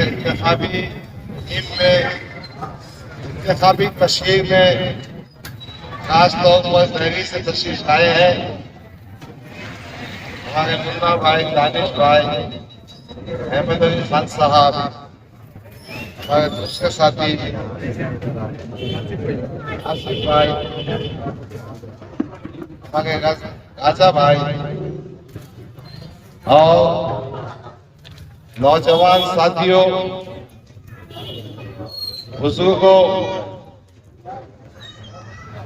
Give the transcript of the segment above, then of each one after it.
इंतखाबी मुहिम में, इंतखाबी तशकील में खास तौर पर तहरीर से तशरीफ लाए हैं हमारे मुन्ना भाई, दानिश भाई, अहमद अली खान साहब, हमारे दूसरे साथी आसिफ भाई, हमारे राजा भाई और नौजवान साथियों, बुजुर्गों,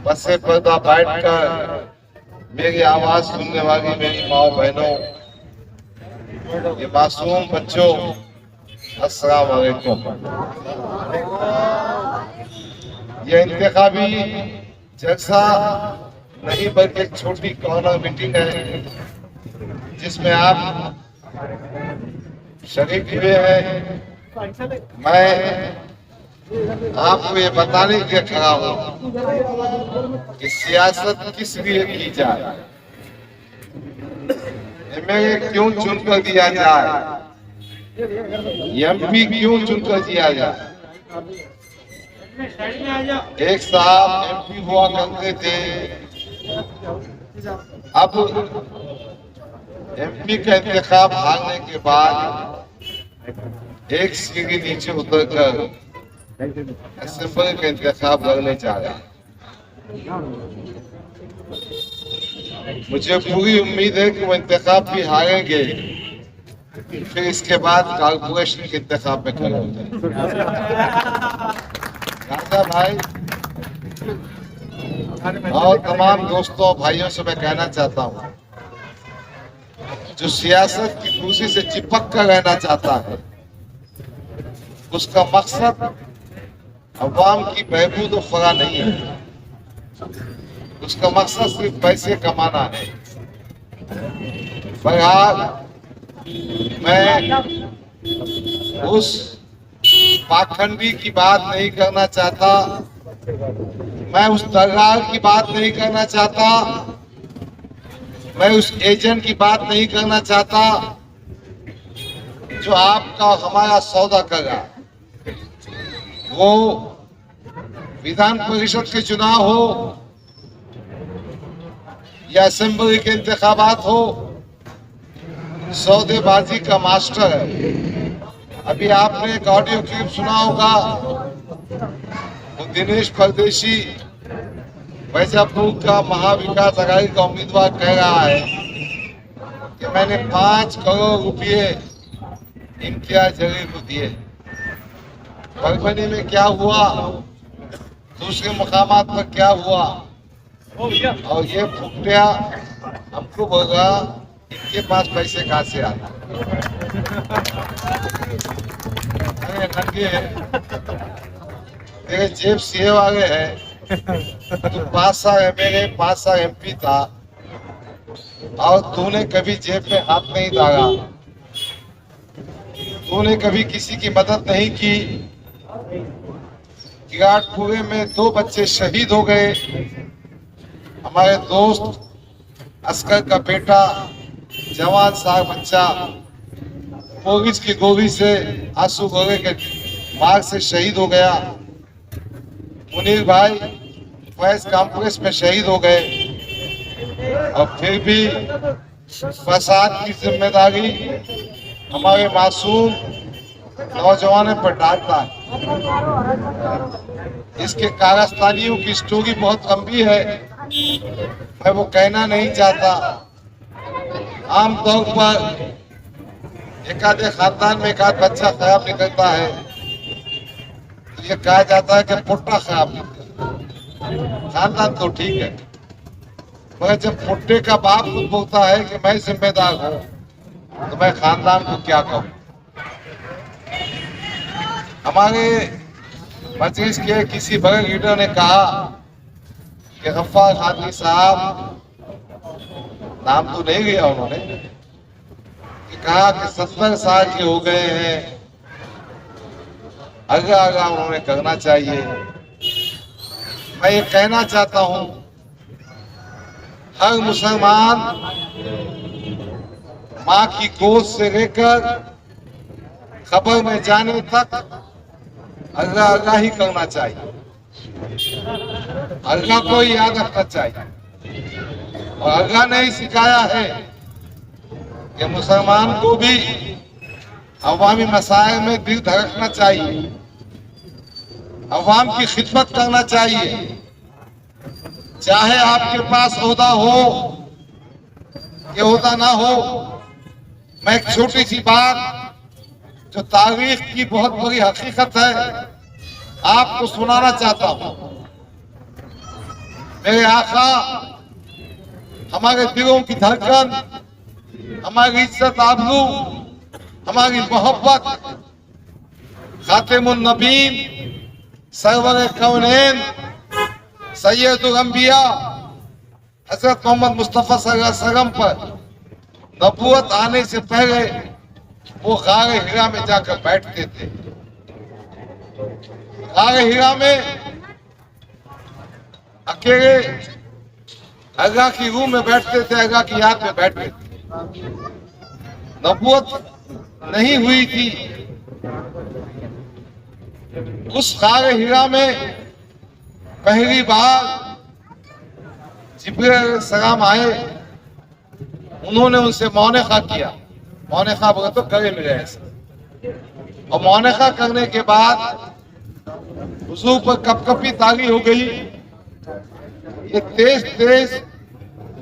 बसे पर्दा बैठकर मेरी आवाज सुनने वाली मेरी माओ बहनों, ये मासूम बच्चों, अस्सलाम वालेकुम। ये इंतखाबी जलसा नहीं बल्कि एक छोटी कॉर्नर मीटिंग है जिसमें आप शरीक हुए हैं। मैं आपको ये बताने के लिए खड़ा हूं कि सियासत किस लिए की जाए, एमएलए क्यों चुनकर दिया जाए, एमपी क्यों चुनकर दिया जाए। एक साहब एमपी हुआ करते थे, अब एमपी का इंतखाब हारने के बाद एक सीढ़ी नीचे उतरकर असेंबली का इंतखाब लड़ने जा रहे हैं। मुझे पूरी उम्मीद है कि वो इंतखाब भी हारेंगे, फिर इसके बाद कारपोरेशन के इंतखाब में खड़े हो जाए। राजा भाई और तमाम दोस्तों भाइयों से मैं कहना चाहता हूँ, जो सियासत की कुर्सी से चिपक कर रहना चाहता है, उसका मकसद अवाम की बहबूद और फलाह नहीं है, उसका मकसद सिर्फ पैसे कमाना है। बहरहाल मैं उस पाखंडी की बात नहीं करना चाहता, मैं उस दलाल की बात नहीं करना चाहता, मैं उस एजेंट की बात नहीं करना चाहता जो आपका हमारा सौदा करेगा। वो विधान परिषद के चुनाव हो या असेंबली के इंतखाबात हो, सौदेबाजी का मास्टर है। अभी आपने एक ऑडियो क्लिप सुना होगा, वो दिनेश परदेशी वैजापुर का महाविकास अघाड़ी का उम्मीदवार कह रहा है कि मैंने 5 करोड़ रुपए इम्तियाज जलील को दिए। परभनी में क्या हुआ, दूसरे मुकामात पर क्या हुआ, और ये फुकटिया हमको बोल रहा इनके पास पैसे कहाँ से आते। अरे नंगे तेरे जेब सीए वाले हैं, तू 5 साल एमएलए 5 साल एमपी था और तूने कभी जेब में हाथ नहीं डाला, तूने कभी किसी की मदद नहीं की। किराटपुरे में 2 बच्चे शहीद हो गए। हमारे दोस्त अस्कर का बेटा जवान सा बच्चा पुलिस की गोली से, आंसू गोले के मार से शहीद हो गया। मुनीर भाई फैज कॉम्प्लेक्स में शहीद हो गए। और फिर भी फसाद की जिम्मेदारी हमारे मासूम नौजवानों पर डालता है। इसके कारस्तानियों की स्टोरी बहुत लंबी है, मैं वो कहना नहीं चाहता। आमतौर पर एक आधे खानदान में एक आध बच्चा खराब निकलता है तो ये कहा जाता है कि पुट्टा खराब निकलता है। खानदान तो ठीक है, मगर जब पुट्टे का बाप खुद बोलता है कि मैं जिम्मेदार हूं तो मैं खानदान को क्या कहूं। हमारे मजलिस के किसी बड़े लीडर ने कहा कि गफ्फार कादरी साहब, नाम तो नहीं लिया उन्होंने, कि कहा कि 70 साल के हो गए हैं, आगे आगे उन्होंने करना चाहिए। मैं ये कहना चाहता हूं, हर मुसलमान माँ की गोद से लेकर खबर में जाने तक अल्लाह अल्लाह ही करना चाहिए, अल्लाह को ही याद रखना चाहिए। और अल्लाह ने ही सिखाया है कि मुसलमान को भी अवामी मसाइल में दिल धड़कना चाहिए, अवाम की खिदमत करना चाहिए, चाहे आपके पास ओहदा हो या ओहदा ना हो। मैं एक छोटी सी बात जो तारीख की बहुत बड़ी हकीकत है आपको सुनाना चाहता हूं। मेरे आका, हमारे दिलों की धड़कन, हमारी इज्जत आबरू, हमारी मोहब्बत, खातिमुन नबीन, सरवर कौनैन, सैयदुल अंबिया हजरत मोहम्मद मुस्तफा सल्लल्लाहु अलैहि वसल्लम पर नबूवत आने से पहले वो गारे हिरा में जाकर बैठते थे। गारे हिरा में अकेले अल्लाह की रूह में बैठते थे, अल्लाह की याद में बैठते थे। नबूवत नहीं हुई थी। उस गारे हिरा में पहली बार जिब्रील सलाम आए, उन्होंने उनसे मौनिका किया। मौनिका बोले तो गले मिले ऐसे। और मौनिका करने के बाद हुजूर पर कपकपी ताली हो गई। ये तेज तेज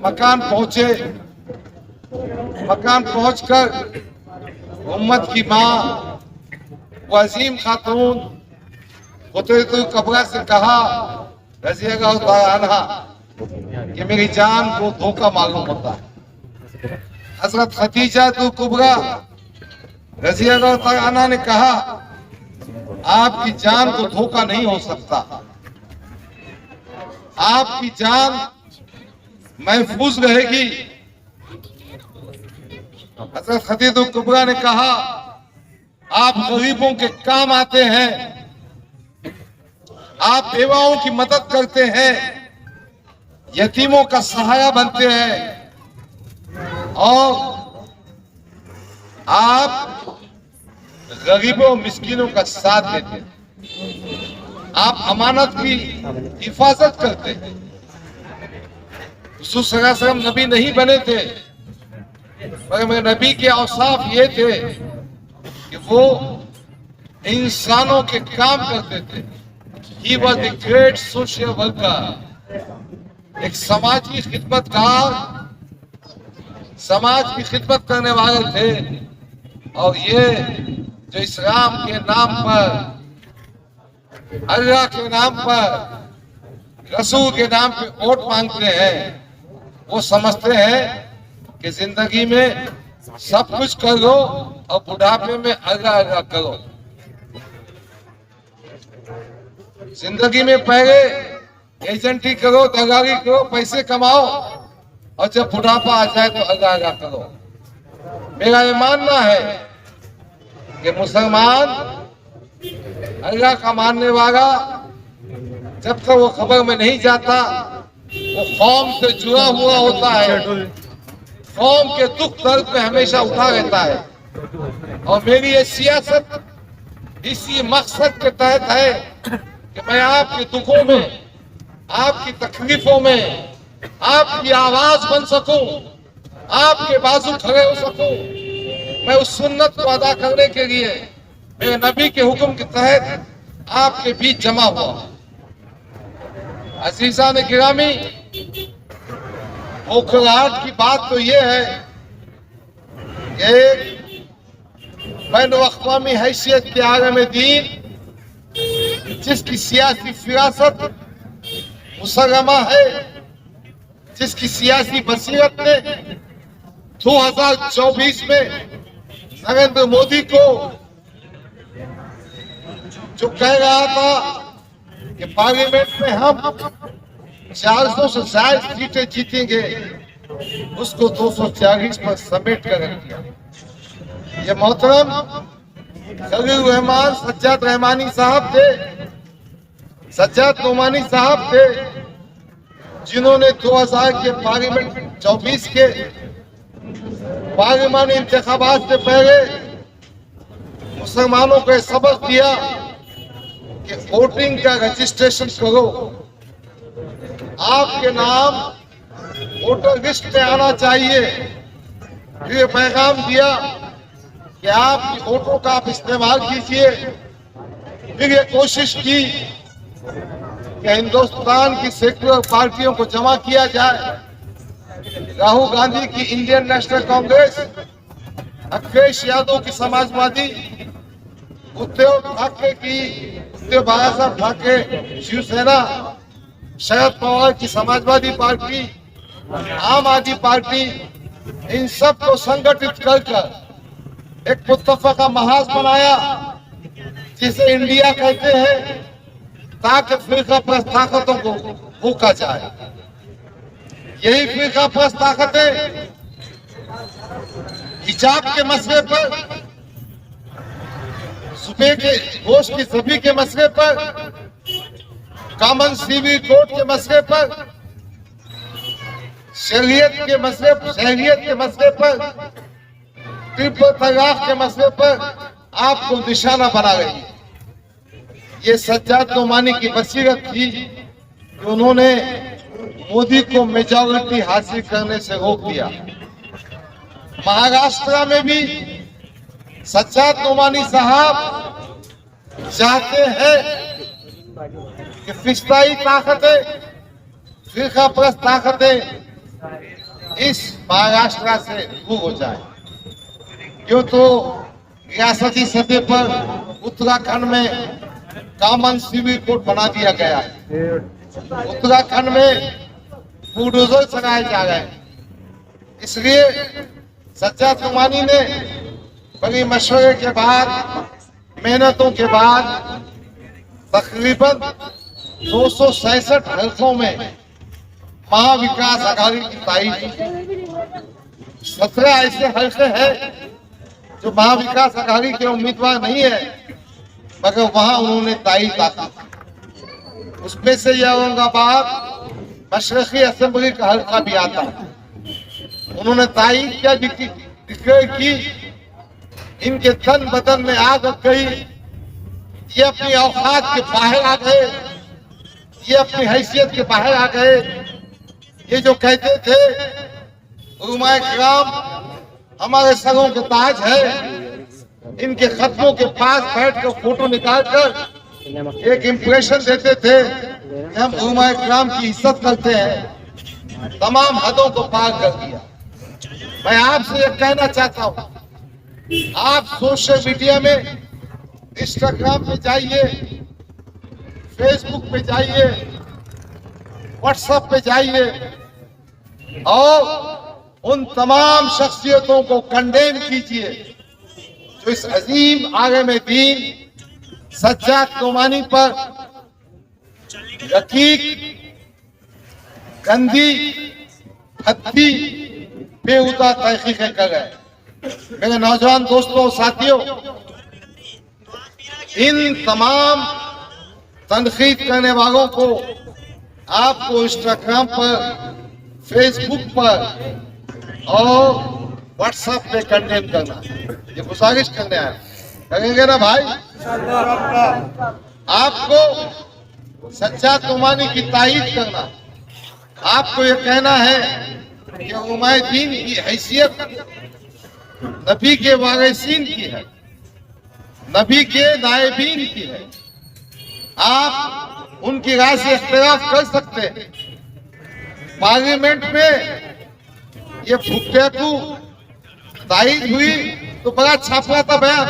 मकान पहुंचे। मकान पहुंचकर उम्मत की माँ वो अजीम खातून खुतैतुल कबरा से कहा रज़ियल्लाहु तआला अन्हा कि मेरी जान को धोखा मालूम होता है। हजरत खदीजा तुल कुबरा रज़ियल्लाहु तआला अन्हा ने कहा आपकी जान को धोखा नहीं हो सकता, आपकी जान महफूज रहेगी। हजरत खदीजा तुल कुबरा ने कहा आप गरीबों के काम आते हैं, आप बेवाओं की मदद करते हैं, यतीमों का सहारा बनते हैं और आप गरीबों मिस्किनों का साथ देते हैं, आप अमानत की हिफाजत करते हैं। रसूल सल्लल्लाहु अलैहि वसल्लम नबी नहीं बने थे, मगर नबी के औसाफ ये थे कि वो इंसानों के काम करते थे। He was a great social worker, एक समाजी खिदमतगार, समाज की खिदमत करने वाले थे। और ये जो इस्लाम के नाम पर, अल्लाह के नाम पर, रसूल के नाम पे वोट मांगते हैं, वो समझते हैं कि जिंदगी में सब कुछ कर लो और बुढ़ापे में अल्लाह अल्लाह करो। जिंदगी में पहले एजेंटी करो, दलाली करो, पैसे कमाओ और जब बुढ़ापा आ जाए तो अल्लाह अल्लाह करो। मेरा ये मानना है कि मुसलमान अल्लाह का मानने वाला जब तक वो खबर में नहीं जाता वो कौम से जुड़ा हुआ होता है, कौम के दुख दर्द में हमेशा उठा रहता है। और मेरी ये सियासत इसी मकसद के तहत है कि मैं आपके दुखों में, आपकी तकलीफों में आपकी आवाज बन सकूं, आपके बाजू खड़े हो सकूं। मैं उस सुन्नत को अदा करने के लिए मेरे नबी के हुक्म के तहत आपके बीच जमा हुआ। अजीजा ने गिरामी, मुखलाहट की बात तो ये है कि बैन अक़वामी हैसियत के आलम दीन जिसकी सियासी फिरासत मुसल्लमा है, जिसकी सियासी बसीरत ने 2024 में नरेंद्र मोदी को जो कह रहा था कि पार्लियामेंट में हम 400 से ज्यादा सीटें जीतेंगे, उसको 240 पर समेट कर रख दिया। ये मोहतरम खलील रहमान सज्जाद रहमानी साहब थे, सज्जाद नोमानी साहब थे, जिन्होंने 2000 के पार्लियामेंट 24 के पार्लियामानी इंतखाबात से पहले मुसलमानों को सबक दिया कि वोटिंग का रजिस्ट्रेशन करो, आपके नाम वोटर लिस्ट में आना चाहिए। फिर ये पैगाम दिया कि आप वोटों का आप इस्तेमाल कीजिए। फिर ये कोशिश की कि हिंदुस्तान की सेक्युलर पार्टियों को जमा किया जाए। राहुल गांधी की इंडियन नेशनल कांग्रेस, अखिलेश यादव की समाजवादी, उद्धव ठाकरे की बाला साहब ठाकरे शिवसेना, शरद पवार की समाजवादी पार्टी, आम आदमी पार्टी, इन सब को संगठित कर एक मुत्तफका महाज बनाया जिसे इंडिया कहते हैं, ताकि फिरका परस्त ताकतों को रोका जाए। यही फिरका परस्त ताकतें हिजाब के मसले पर, सुबह के गोश्त की सब्जी के मसले पर, कॉमन सिविल कोड के मसले पर, शरीयत के मसले पर, ट्रिपल तलाक के मसले पर आपको निशाना बना रही है। ये सज्जाद नोमानी की बसीरत थी कि उन्होंने मोदी को मेजॉरिटी हासिल करने से रोक दिया। महाराष्ट्र में भी सज्जाद नोमानी साहब चाहते हैं कि फिस्ताई ताकतें, फिरका परस्त ताकतें इस महाराष्ट्र से दूर हो जाए। क्यों तो रियासती सतह पर उत्तराखंड में कॉमन सिविल कोड बना दिया गया है। उत्तराखंड में बुलडोजर चलाए जा रहे हैं। इसलिए सज्जाद नोमानी ने बड़ी मशवरे के बाद, मेहनतों के बाद तकरीबन 266 हल्कों में महाविकास आघाड़ी की तारीफ। 17 ऐसे हल्के हैं जो महाविकास आघाड़ी के उम्मीदवार नहीं है, मगर वहां उन्होंने तारीफ की। उसमें से यह औरंगाबाद मशरकी असेंबली का हल्का भी आता है। उन्होंने तारीफ क्या डिक्लेयर की, इनके तन बदन में आग लग गई, ये अपनी औकात के बाहर आ गए, ये अपनी हैसियत के बाहर आ गए। ये जो कहते थे उलमाए किराम हमारे सरों के ताज है, इनके खत्मों के पास बैठकर फोटो निकालकर एक इंप्रेशन देते थे कि हम उलमाए किराम की इज्जत करते हैं, तमाम हदों को पार कर दिया। मैं आपसे यह कहना चाहता हूं, आप सोशल मीडिया में, इंस्टाग्राम पे जाइए, फेसबुक पे जाइए, व्हाट्सएप पे जाइए और उन तमाम शख्सियतों को कंडेम कीजिए जो इस अजीम आलम दीन सज्जाद नोमानी पर रकीक, गंदी, हत्ती, बेहुदा तहकीकें कर रहे। मेरे नौजवान दोस्तों, साथियों, इन तमाम तनकीद करने वालों को आपको इंस्टाग्राम पर, फेसबुक पर और व्हाट्सएप पे कंडेम करना, ये गुजारिश करने आए। करेंगे ना भाई? आपको सज्जाद नोमानी की तारीफ करना, आपको ये कहना है कि उलमाए दीन की हैसियत नबी के वारिसीन की है, नबी के नायबीन की है। आप उनकी राय से इख्तिलाफ कर सकते हैं। पार्लियामेंट में ये फुकटेकू तारीफ हुई तो बड़ा छापा था बयान,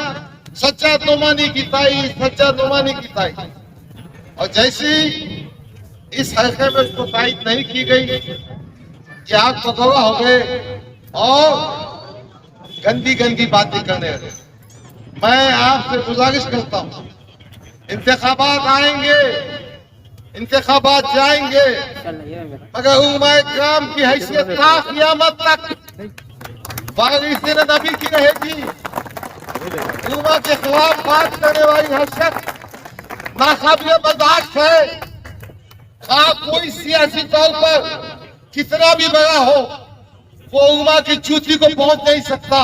सज्जाद नोमानी की तारीफ, सज्जाद नोमानी की तारीफ। और जैसे इस हल्के में उसको तारीफ नहीं की गई कि आप पकौड़ा हो गए और गंदी गंदी बातें करने लगे। मैं आपसे गुजारिश करता हूं, इंतखाबात आएंगे, इंतखाबात जाएंगे, मगर उलमाए किराम की हैसियत ता क़यामत तक वारिसीन नबी की रहेगी। उलमा के खिलाफ बात करने वाली हर शख्स नाकाबिल बर्दाश्त है। खा कोई सियासी तौर पर कितना भी बड़ा हो, वो उलमा की चूती को पहुंच नहीं सकता।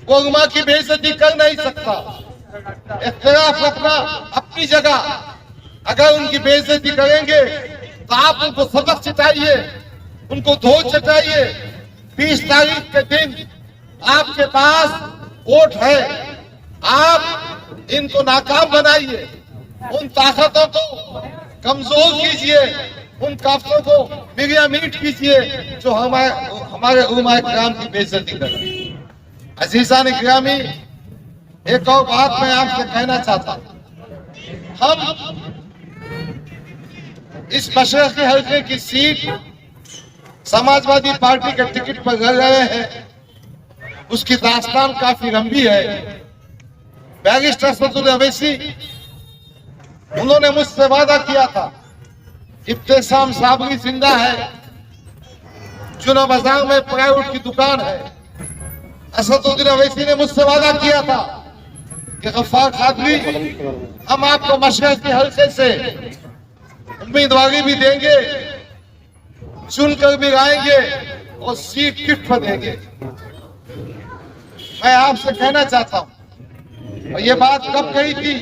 वो उलमा की बेइज्जती कर नहीं सकता। इख्तिलाफ रखना अपनी जगह, अगर उनकी बेइज्जती करेंगे तो आप उनको सबक सिखाइए, उनको धोल चटाइए। 20 तारीख के दिन आपके पास वोट है, आप इनको नाकाम बनाइए, उन ताकतों को कमजोर कीजिए, उन काफिरों को बिगया मीट कीजिए जो हमारे उलमा किराम की बेइज्जती करे। अजीजान किरामी, एक और बात मैं आपसे कहना चाहता हूं। हम इस मशरक़ी हल्के की सीट समाजवादी पार्टी के टिकट पर लड़ रहे हैं, उसकी दास्तान काफी लंबी है। बैरिस्टर असदुद्दीन अवैसी, उन्होंने मुझसे वादा किया था, इब्तिसाम साबरी जिंदा है, चुना बाजार में प्राइवेट की दुकान है। असदुद्दीन अवैसी ने मुझसे वादा किया था कि गफ्फार कादरी, हम आपको मशरक़ी हल्के से उम्मीदवारी भी देंगे, चुनकर भी लाएंगे और सीट किट पर देंगे। मैं आपसे कहना चाहता हूं, और ये बात कब कही थी?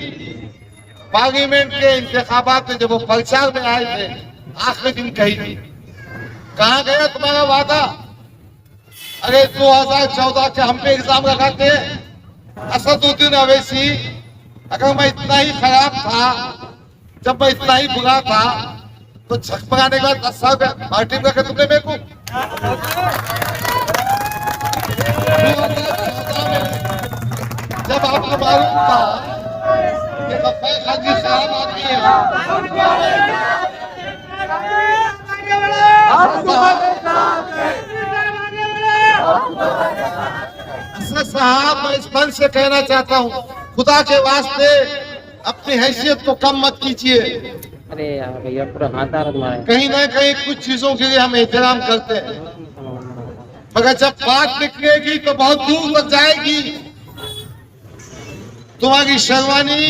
पार्लियामेंट के इंतखाबात में जब वो प्रचार में आए थे, आखिरी दिन कही थी। कहां गया तुम्हारा वादा? अरे 2014 के हम पे एग्जाम लगाते हैं। असदुद्दीन अवैसी, अगर मैं इतना ही खराब था, जब मैं इतना ही बुरा था, तो झकमगाने के बाद 10 साल पार्टी में तुमने मेरे को जब आपको मालूम था कि गफ्फार कादरी खराब आदमी है, असद साहब, मैं इस मंच से कहना चाहता हूँ, खुदा के वास्ते अपनी हैसियत को कम मत कीजिए। अरे यार भैया पूरा हाथ आ रहा है। कहीं ना कहीं कुछ चीजों के लिए हम एहतराम करते हैं, मगर जब बात निकलेगी तो बहुत दूर तक जाएगी। तुम्हारी शेरवानी,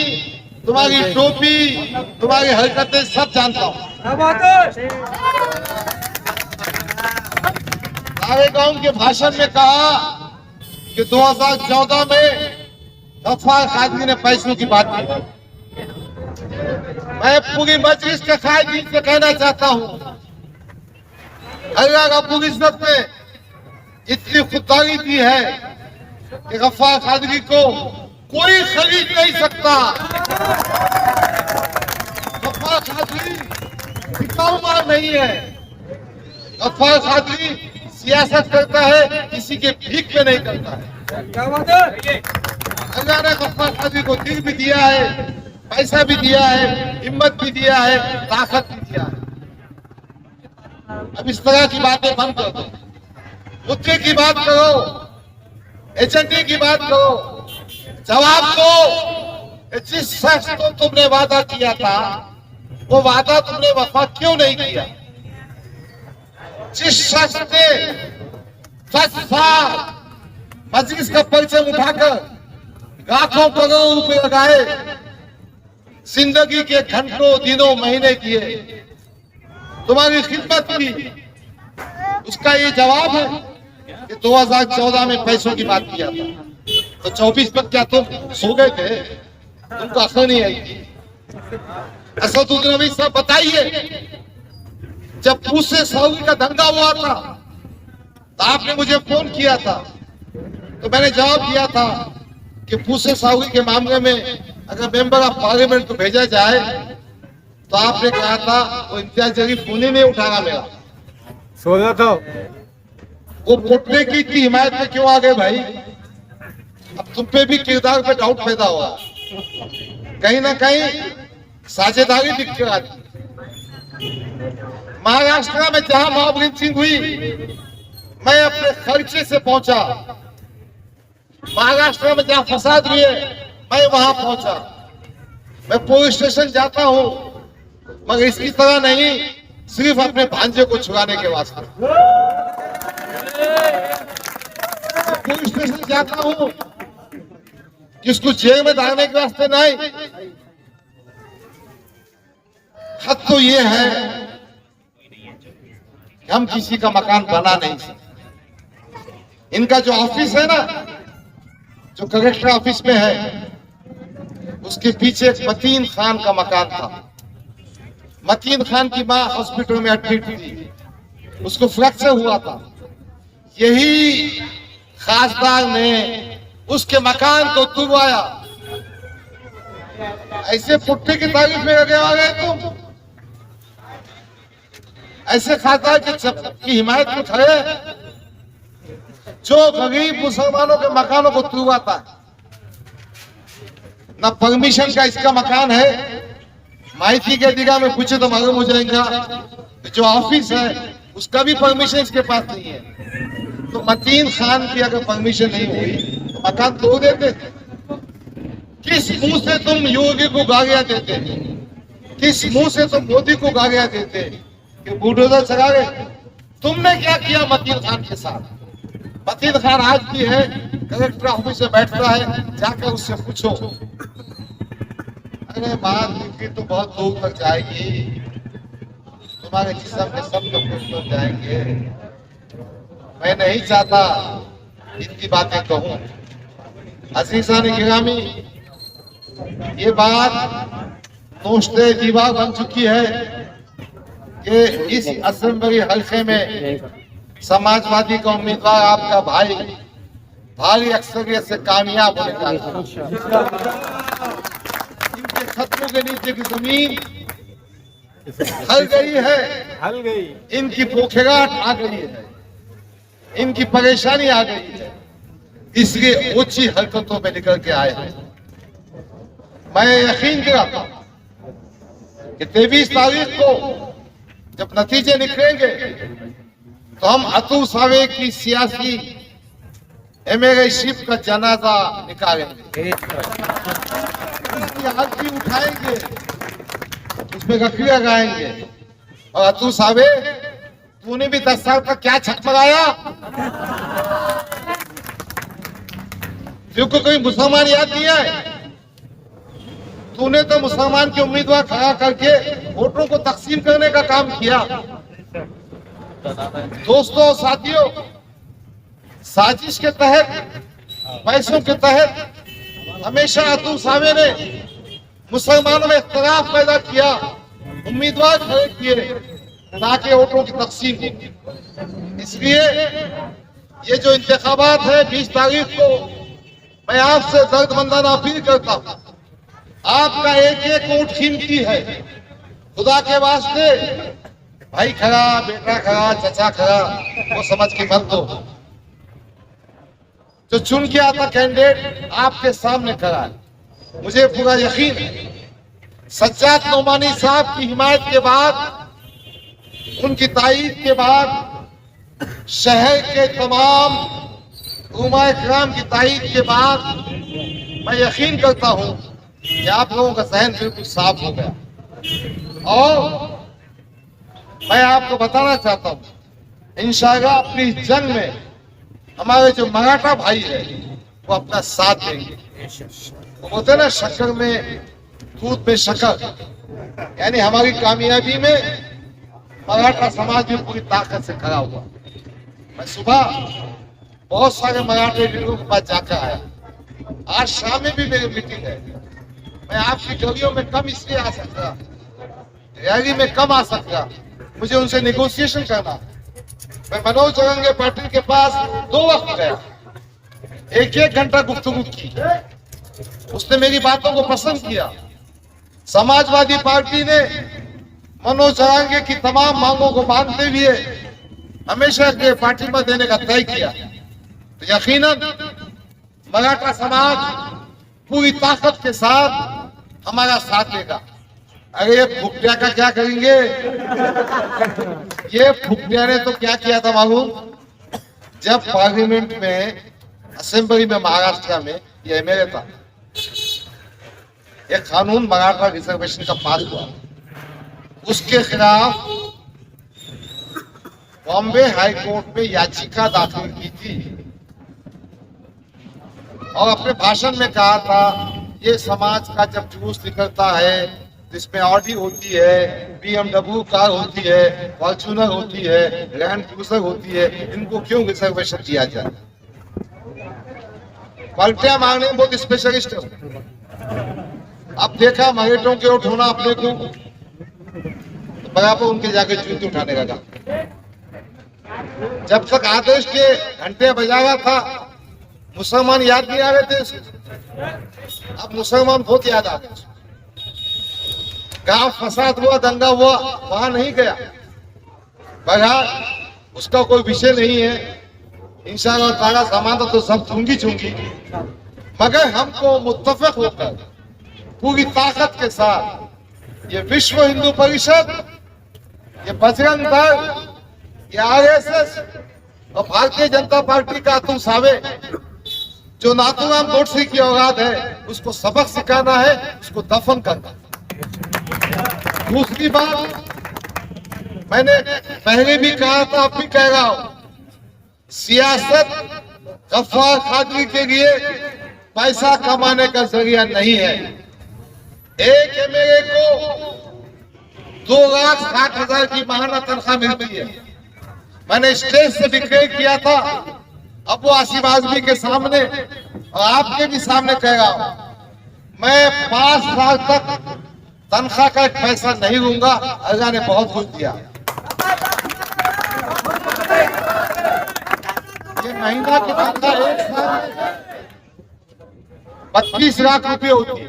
तुम्हारी टोपी, तुम्हारी हरकतें सब जानता हूँ। गाँव के भाषण में कहा कि 2014 में गफ्फार कादरी ने पैसों की बात की। मैं पूरी मजलिस के कायदीन से कहना चाहता हूं, अल्लाह रब्बुल इज्जत ने इतनी खुददारी दी है कि गफ्फार कादरी को कोई खरीद नहीं सकता। गफ्फार कादरी बिकाऊ माल नहीं है। गफ्फार कादरी सियासत करता है, किसी के भीख में नहीं करता है। अल्लाह ने गफ्फार कादरी को दिल भी दिया है, पैसा भी दिया है, हिम्मत भी दिया है, ताकत भी दिया है। अब इस तरह की बातें बंद कर दो, मुद्दे की बात करो, एजेंडे की बात करो। जवाब दो, जिस शख्स को तुमने वादा किया था, वो वादा तुमने वफा क्यों नहीं किया? जिस शख्स ने 10 साल मजलिस का परचम उठाकर लाखों करोड़ रुपए लगाए, जिंदगी के घंटों दिनों महीने किए, तुम्हारी खिदमत की, उसका ये जवाब है कि 2014 में पैसों की बात किया था, तो 24 पर क्या तुम सो गए थे? तुमको अकल नहीं आई थी? असदुद्दीन अवैसी साहब, बताइए, जब पूसे सऊदी का दंगा हुआ था तो आपने मुझे फोन किया था, तो मैंने जवाब दिया था कि पूसे सऊदी के मामले में अगर मेंबर ऑफ पार्लियामेंट को भेजा जाए, तो आपने कहा था वो इम्तियाज जलील फोन ही नहीं उठाना मेरा। सो रहा था वो पुटने की इतनी हिमायत में क्यों आ गए भाई? अब तुम पे भी किरदार पे डाउट पैदा हुआ, कहीं ना कहीं साझेदारी दिख कर आती। महाराष्ट्र में जहां मॉब लिंचिंग हुई, मैं अपने खर्चे से पहुंचा। महाराष्ट्र में जहां फसाद हुए, मैं वहां पहुंचा। मैं पुलिस स्टेशन जाता हूं, मगर इसकी तरह नहीं, सिर्फ अपने भांजे को छुड़ाने के वास्ते। पुलिस स्टेशन जाता हूं, किसको जेल में डालने के वास्ते नहीं। हद तो ये है कि हम किसी का मकान बना नहीं सकते। इनका जो ऑफिस है ना, जो कलेक्टर ऑफिस में है, उसके पीछे एक मतीन खान का मकान था। मतीन खान की मां हॉस्पिटल में एडमिट थी, उसको फ्रैक्चर हुआ था। यही खासदार ने उसके मकान को तुड़वाया। ऐसे पुट्टे की तारीफ में लगे आ गए तुम, ऐसे खासदार की हिमायत में खड़े जो गरीब मुसलमानों के मकानों को तुड़वाता है। ना परमिशन का इसका मकान है, माइती के दिगा में पूछे तो मालूम हो जाएगा। जो ऑफिस है उसका भी परमिशन इसके पास नहीं है। तो मतीन खान की अगर परमिशन नहीं हुई तो मकान तोड़ देते। किस मुंह से तुम योगी को गालियां देते, किस मुंह से तुम मोदी को गालियां देते कि बुलडोजर चला गए? तुमने क्या किया मतीन खान के साथ? मतीन खान आज भी है, कलेक्टर ऑफिस में बैठता है, जाकर उससे पूछो। अरे बात लिखी तो बहुत दूर तक जाएगी, तुम्हारे जिस्म में सब लोग खुश हो जाएंगे। मैं नहीं चाहता इतनी बातें कहूं। अजीजा ने गिरामी, ये बात नोश्ते दीवार बन चुकी है कि इस असेंबली हल्के में समाजवादी का उम्मीदवार आपका भाई भारी अक्सरियत से कामयाब होने जा रहा है। इनके खतरों के नीचे की जमीन हल गई, इनकी पोखेगाट आ गई है, इनकी परेशानी आ गई है, इसलिए ऊंची हरकतों में निकल के आए हैं। मैं यकीन कराता हूं कि 23 तारीख को जब नतीजे निकलेंगे तो हम अतुल सावे की सियासी एमएलएशिप का जनाजा निकालेंगे, उसकी आरती उठाएंगे, उसमें गखरी लगाएंगे। और अतुल सावे, तूने भी 10 साल तक क्या छटपटाया? क्योंकि कोई मुसलमान याद नहीं है। तूने तो मुसलमान के उम्मीदवार खड़ा करके वोटों को तकसीम करने का काम किया। दोस्तों, साथियों, साजिश के तहत, पैसों के तहत हमेशा अतुल सावे ने मुसलमानों में इख्तिलाफ पैदा किया, उम्मीदवार खड़े किए ताकि वोटों की तकसीम हो। इसलिए ये जो इंतखाबात है 20 तारीख को, मैं आपसे दर्दमंदाना अपील करता हूं, आपका एक एक वोट कीमती है। खुदा के वास्ते भाई खड़ा, बेटा खड़ा, चचा खड़ा, वो समझ के मत दो। जो चुन के आता कैंडिडेट आपके सामने खड़ा है, मुझे पूरा यकीन है सज्जाद नोमानी साहब की हिमायत के बाद, उनकी ताईद के बाद, शहर के तमाम उलमाए किराम की ताईद के बाद, मैं यकीन करता हूं कि आप लोगों का जहन बिल्कुल साफ हो गया। और मैं आपको बताना चाहता हूं, इंशाअल्लाह अपनी जंग में हमारे जो मराठा भाई है वो अपना साथ देंगे। वो बोलते हैं ना, शक्कर में दूध में शक्कर, यानी हमारी कामयाबी में मराठा समाज भी पूरी ताकत से खड़ा हुआ। मैं सुबह बहुत सारे मराठे लीडरों के पास जाकर आया, आज शाम में भी मेरी मीटिंग है। मैं आपकी गलियों में कम इसलिए आ सकता, रैली में कम आ सकता, मुझे उनसे नेगोशिएशन करना। मैं मनोज जरंगे पाटिल के पास 2 वक्त गया, 1-1 घंटा गुफ्तगू की। उसने मेरी बातों को पसंद किया। समाजवादी पार्टी ने मनोज जरंगे की तमाम मांगों को मानते हुए हमेशा के पार्टी में देने का तय किया। तो यकीनन मराठा समाज पूरी ताकत के साथ हमारा साथ देगा। अरे ये फुकटिया का क्या करेंगे? ये फुकटिया ने तो क्या किया था मालूम? जब पार्लियामेंट में, असेंबली में, महाराष्ट्र में ये एमएलए था, एक कानून मराठा रिजर्वेशन का पास हुआ, उसके खिलाफ बॉम्बे हाई कोर्ट में याचिका दाखिल की थी और अपने भाषण में कहा था, ये समाज का जब जुलूस निकलता है जिसमें ऑडी होती है, BMW कार होती है, फॉर्च्यूनर होती है, लैंड क्रूजर होती है, इनको क्यों रिजर्वेशन दिया जाए? पलटियां मारने में बहुत स्पेशलिस्ट है। अब देखा मरेठों के उठोना अपने को, तो बराबर उनके जाके जूते उठाने लगा। जब तक आदेश के घंटे बजा रहा था मुसलमान याद नहीं आ रहे थे इसको। अब मुसलमान बहुत याद आ गए। गांव फसाद हुआ, दंगा हुआ, वहां नहीं गया। बहरहाल उसका कोई विषय नहीं है। इंशाअल्लाह ताला सामान तो सब चूंगी चूंगी, मगर हमको मुत्तफक होकर पूरी ताकत के साथ ये विश्व हिंदू परिषद, ये बजरंग दल, ये आरएसएस और भारतीय जनता पार्टी का तुम सावे जो नाथूराम गोडसे की औलाद है, उसको सबक सिखाना है, उसको दफन करना। दूसरी बात, मैंने पहले भी कहा था, अब भी कह रहा हूं, सियासत गफ्फार कादरी के लिए पैसा कमाने का जरिया नहीं है। एक एमएलए को 2,60,000 की माहाना तनख्वाह मिलती है। मैंने स्टेज से डिक्लेयर किया था, अब वो आसिफ आजमी के सामने और आपके भी सामने कह रहा हूं, मैं 5 साल तक तनख्वाह का एक पैसा नहीं लूंगा। अल्लाह ने बहुत कुछ दिया। ये महीना की तनख्वाह एक साल 25 लाख रुपए होती है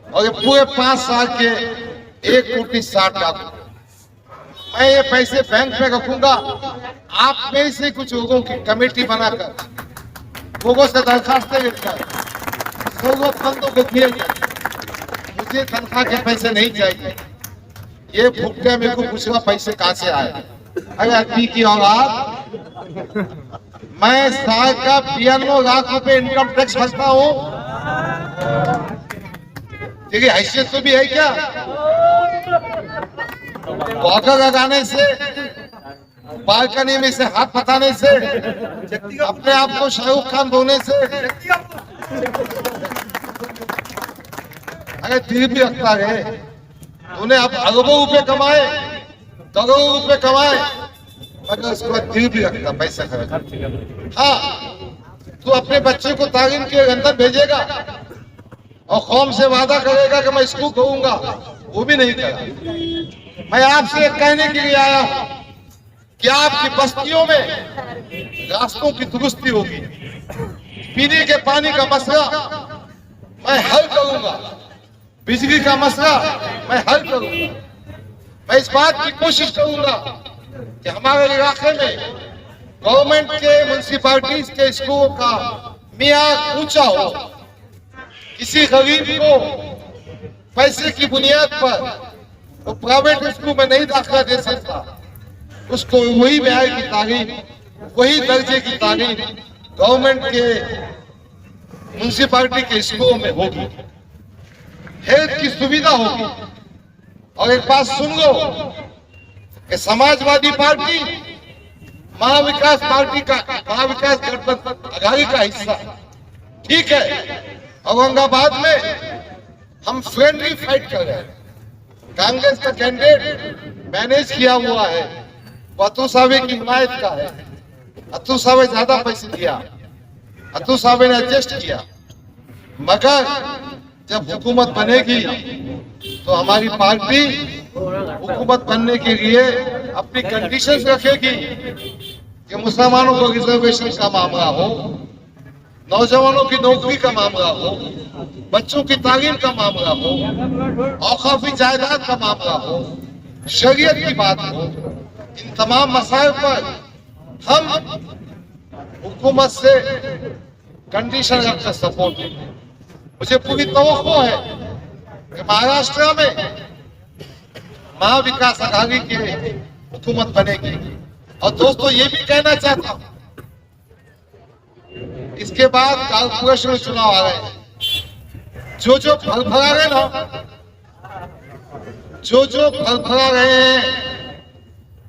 और ये पूरे 5 साल के 1,60,00,000। मैं ये पैसे बैंक में रखूंगा। आप में से कुछ लोगों की कमेटी बनाकर लोगों से दरखास्तें लिखकर जरूरतमंदों को दिए जाए। मुझे तनख्वाह के पैसे नहीं चाहिए। ये भुट्टे मेरे को पूछेगा पैसे कहां से आए। अरे अति की औलाद, मैं साल का 92 लाख रुपए इनकम टैक्स भरता हूं। तेरी हैसियत तो भी है क्या? कॉकर लगाने से, बालकनी में से हाथ पताने से, अपने आप को शाहरुख खान बोलने से, अरे दिल भी रखता है। तूने अब अरबों रुपए कमाए, करोड़ों रुपए कमाए, मगर उसके बाद दिल भी रखता पैसा खर्च। हाँ, तू अपने बच्चे को तालीम के अंदर भेजेगा और कौम से वादा करेगा कि मैं स्कूल खोलूंगा, वो भी नहीं करा। मैं आपसे कहने के लिए आया हूं कि आपकी बस्तियों में रास्तों की दुरुस्ती होगी। पीने के पानी का मसला मैं हल करूंगा, बिजली का मसला मैं हल करूंगा। मैं इस बात की कोशिश करूंगा कि हमारे इलाके में गवर्नमेंट के, म्युनिसिपैलिटीज के स्कूलों का मियार ऊंचा हो। किसी गरीब को पैसे की बुनियाद पर वो प्राइवेट स्कूल में नहीं दाखिला दे सकता, उसको वही म्यार की तालीम, वही दर्जे की तालीम गवर्नमेंट के, म्युनिसिपैलिटी के स्कूलों में होगी। हेल्थ की सुविधा होगी। और एक बात सुन लो कि समाजवादी पार्टी महाविकास पार्टी का, महाविकास गठबंधन आघाड़ी का हिस्सा, ठीक है। औरंगाबाद में हम फ्रेंडली फाइट कर रहे हैं। कांग्रेस का कैंडिडेट मैनेज किया हुआ है, अतुल सावे की हिमायत का है। अतुल सावे ज्यादा पैसे दिया, अतुल सावे ने एडजस्ट किया। मगर जब हुकूमत बनेगी तो हमारी पार्टी हुकूमत बनने के लिए अपनी कंडीशंस रखेगी कि मुसलमानों को रिजर्वेशन का मामला हो, नौजवानों की नौकरी का मामला हो, बच्चों की तालीम का मामला हो, औकाफी जायदाद का मामला हो, शरीयत की बात हो। इन तमाम मसाइल पर हम हुकूमत से कंडीशन रखकर सपोर्ट देंगे। मुझे पूरी तवक्को है कि महाराष्ट्र में महाविकास आघाड़ी की हुकूमत बनेगी। और दोस्तों, ये भी कहना चाहता हूं, इसके बाद कॉर्पोरेशन चुनाव आ रहे हैं। जो फरफरा रहे ना, जो फरफरा रहे हैं,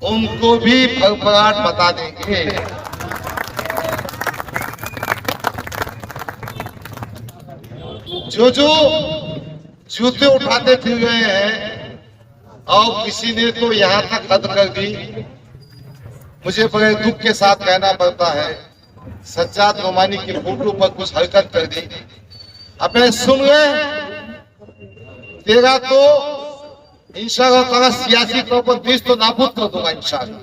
उनको भी फरफराहट बता देंगे। जो जूते उठाते फिर गए हैं और किसी ने तो यहाँ तक हद कर दी। मुझे बड़े दुख के साथ कहना पड़ता है सज्जाद नोमानी के फोटो पर कुछ हरकत कर दी। अपने सुन गए, तेरा तो इंशाअल्लाह ताला सियासी तौर पर देश तो नाबूद कर दूंगा इंशाअल्लाह।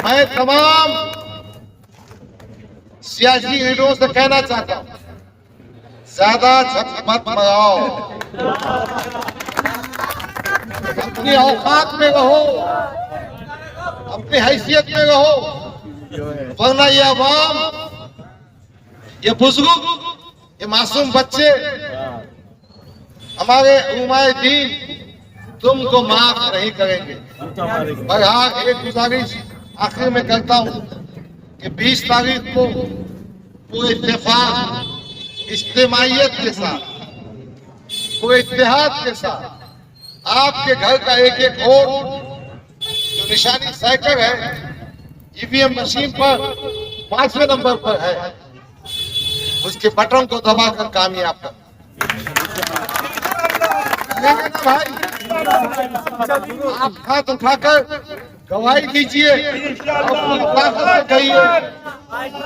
मैं तमाम सियासी लीडरों से कहना चाहता हूं, ज्यादा झक मत मराओ, अपनी औकात में रहो, अपनी हैसियत में रहो, वरना ये अवाम, ये बुजुर्ग, ये मासूम बच्चे, हमारे उलमाए दीन तुमको माफ नहीं करेंगे। और हाँ, एक गुजारिश आखिर में करता हूं कि 20 तारीख को पूरे इत्तेफाक, इज्तिमाइयत के साथ, पूरे इत्तेहाद के साथ आपके घर का एक एक वोट जो निशानी साइकिल है, ईवीएम मशीन पर 5वें नंबर पर है, उसके बटन को दबाकर कामयाब कर भाई। आप हाथ उठाकर गवाही दीजिए और पूरी ताकत से कहिए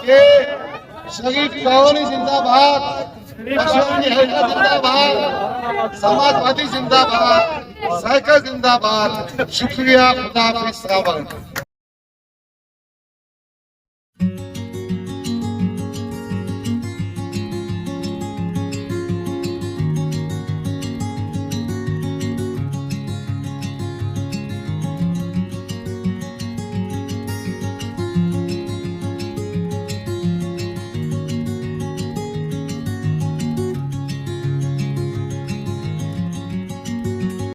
कि शरीफ कॉलोनी जिंदाबाद, अशोकी हैदर जिंदाबाद, समाजवादी जिंदाबाद, साइकिल जिंदाबाद। शुक्रिया, खुदा हाफिज़।